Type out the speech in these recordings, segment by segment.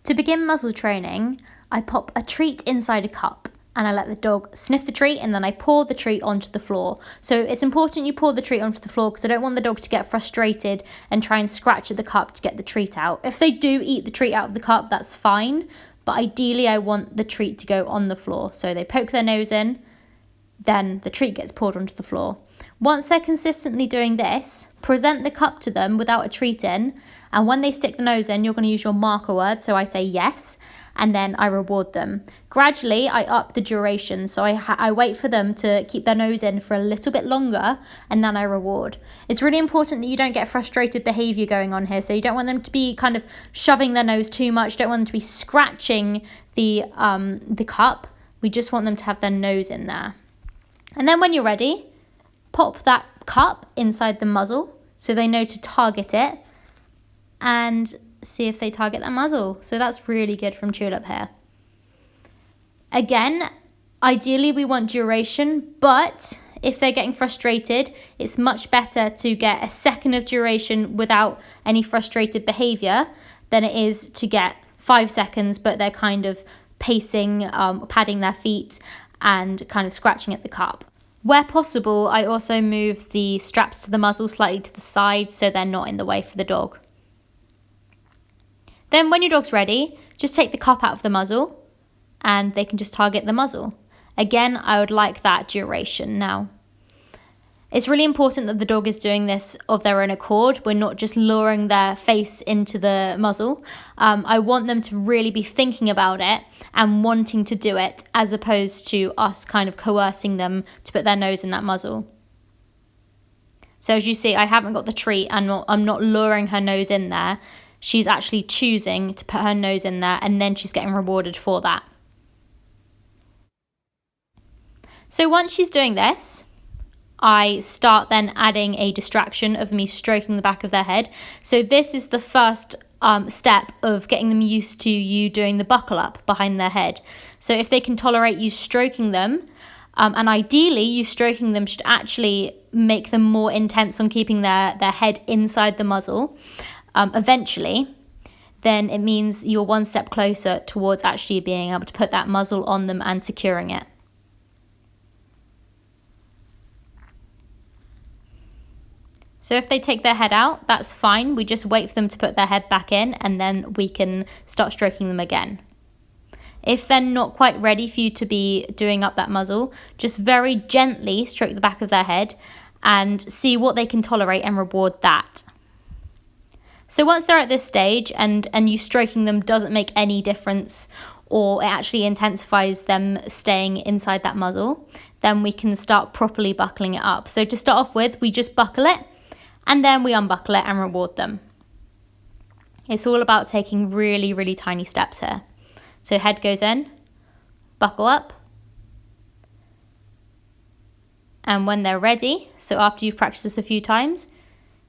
To begin muzzle training, I pop a treat inside a cup and I let the dog sniff the treat and then I pour the treat onto the floor. So it's important you pour the treat onto the floor because I don't want the dog to get frustrated and try and scratch at the cup to get the treat out. If they do eat the treat out of the cup, that's fine, but ideally I want the treat to go on the floor. So they poke their nose in, then the treat gets poured onto the floor. Once they're consistently doing this, present the cup to them without a treat in, and when they stick the nose in, you're going to use your marker word, so I say yes, and then I reward them. Gradually, I up the duration, so I wait for them to keep their nose in for a little bit longer, and then I reward. It's really important that you don't get frustrated behaviour going on here, so you don't want them to be kind of shoving their nose too much, don't want them to be scratching the cup. We just want them to have their nose in there. And then when you're ready, pop that cup inside the muzzle so they know to target it and see if they target that muzzle. So that's really good from Tulip here. Again, ideally we want duration, but if they're getting frustrated, it's much better to get a second of duration without any frustrated behaviour than it is to get 5 seconds, but they're kind of pacing, padding their feet and kind of scratching at the cup. Where possible, I also move the straps to the muzzle slightly to the side so they're not in the way for the dog. Then when your dog's ready, just take the cup out of the muzzle and they can just target the muzzle. Again, I would like that duration now. It's really important that the dog is doing this of their own accord. We're not just luring their face into the muzzle. I want them to really be thinking about it and wanting to do it, as opposed to us kind of coercing them to put their nose in that muzzle. So as you see, I haven't got the treat and I'm not luring her nose in there. She's actually choosing to put her nose in there and then she's getting rewarded for that. So once she's doing this, I start then adding a distraction of me stroking the back of their head. So this is the first step of getting them used to you doing the buckle up behind their head. So if they can tolerate you stroking them, and ideally you stroking them should actually make them more intense on keeping their head inside the muzzle, eventually, then it means you're one step closer towards actually being able to put that muzzle on them and securing it. So if they take their head out, that's fine. We just wait for them to put their head back in and then we can start stroking them again. If they're not quite ready for you to be doing up that muzzle, just very gently stroke the back of their head and see what they can tolerate and reward that. So once they're at this stage and you stroking them doesn't make any difference or it actually intensifies them staying inside that muzzle, then we can start properly buckling it up. So to start off with, we just buckle it and then we unbuckle it and reward them. It's all about taking really, really tiny steps here. So head goes in, buckle up, and when they're ready, so after you've practiced this a few times,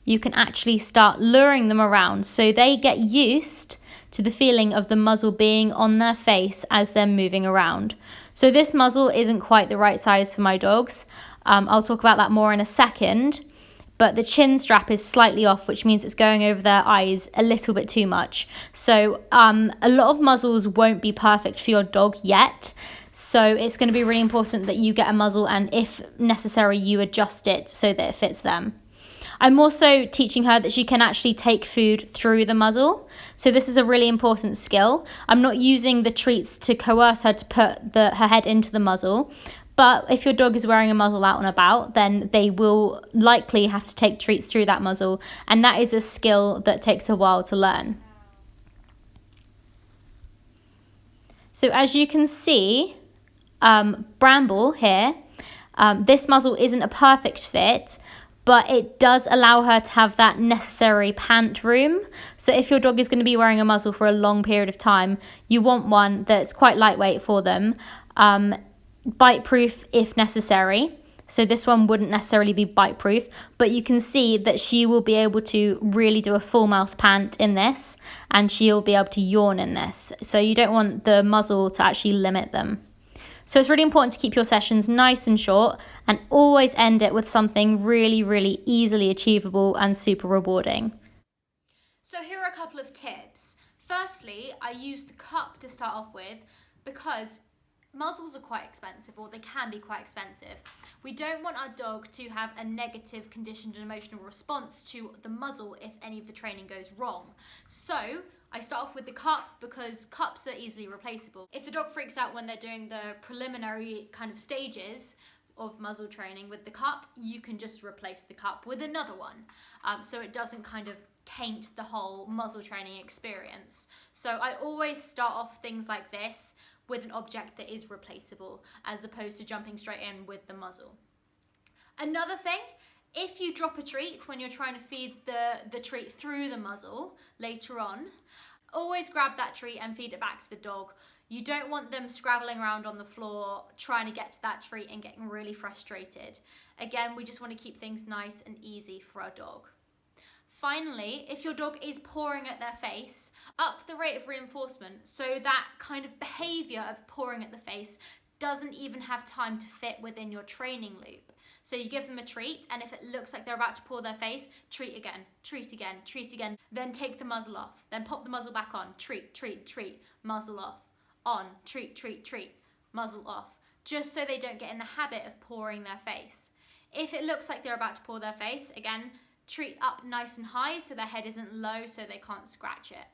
you can actually start luring them around so they get used to the feeling of the muzzle being on their face as they're moving around. So this muzzle isn't quite the right size for my dogs. I'll talk about that more in a second. But the chin strap is slightly off, which means it's going over their eyes a little bit too much. So a lot of muzzles won't be perfect for your dog yet. So it's going to be really important that you get a muzzle and if necessary, you adjust it so that it fits them. I'm also teaching her that she can actually take food through the muzzle. So this is a really important skill. I'm not using the treats to coerce her to put her head into the muzzle. But if your dog is wearing a muzzle out and about, then they will likely have to take treats through that muzzle. And that is a skill that takes a while to learn. So as you can see, Bramble here, this muzzle isn't a perfect fit, but it does allow her to have that necessary pant room. So if your dog is going to be wearing a muzzle for a long period of time, you want one that's quite lightweight for them. Bite proof if necessary. So this one wouldn't necessarily be bite proof, but you can see that she will be able to really do a full mouth pant in this and she'll be able to yawn in this. So you don't want the muzzle to actually limit them. So it's really important to keep your sessions nice and short and always end it with something really, really easily achievable and super rewarding. So here are a couple of tips. Firstly, I use the cup to start off with because muzzles are quite expensive, or they can be quite expensive. We don't want our dog to have a negative conditioned and emotional response to the muzzle if any of the training goes wrong. So I start off with the cup because cups are easily replaceable. If the dog freaks out when they're doing the preliminary kind of stages of muzzle training with the cup, you can just replace the cup with another one. So it doesn't kind of taint the whole muzzle training experience. So I always start off things like this with an object that is replaceable, as opposed to jumping straight in with the muzzle. Another thing, if you drop a treat when you're trying to feed the treat through the muzzle later on, always grab that treat and feed it back to the dog. You don't want them scrabbling around on the floor trying to get to that treat and getting really frustrated. Again, we just want to keep things nice and easy for our dog. Finally, if your dog is pawing at their face, up the rate of reinforcement so that kind of behaviour of pawing at the face doesn't even have time to fit within your training loop. So you give them a treat, and if it looks like they're about to paw their face, treat again, treat again, treat again, then take the muzzle off, then pop the muzzle back on, treat, treat, treat, muzzle off, on, treat, treat, treat, muzzle off, just so they don't get in the habit of pawing their face. If it looks like they're about to paw their face, again, treat up nice and high so their head isn't low so they can't scratch it.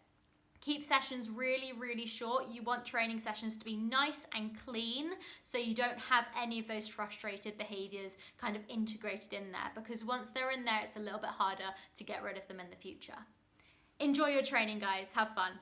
Keep sessions really, really short. You want training sessions to be nice and clean so you don't have any of those frustrated behaviours kind of integrated in there, because once they're in there, it's a little bit harder to get rid of them in the future. Enjoy your training, guys. Have fun.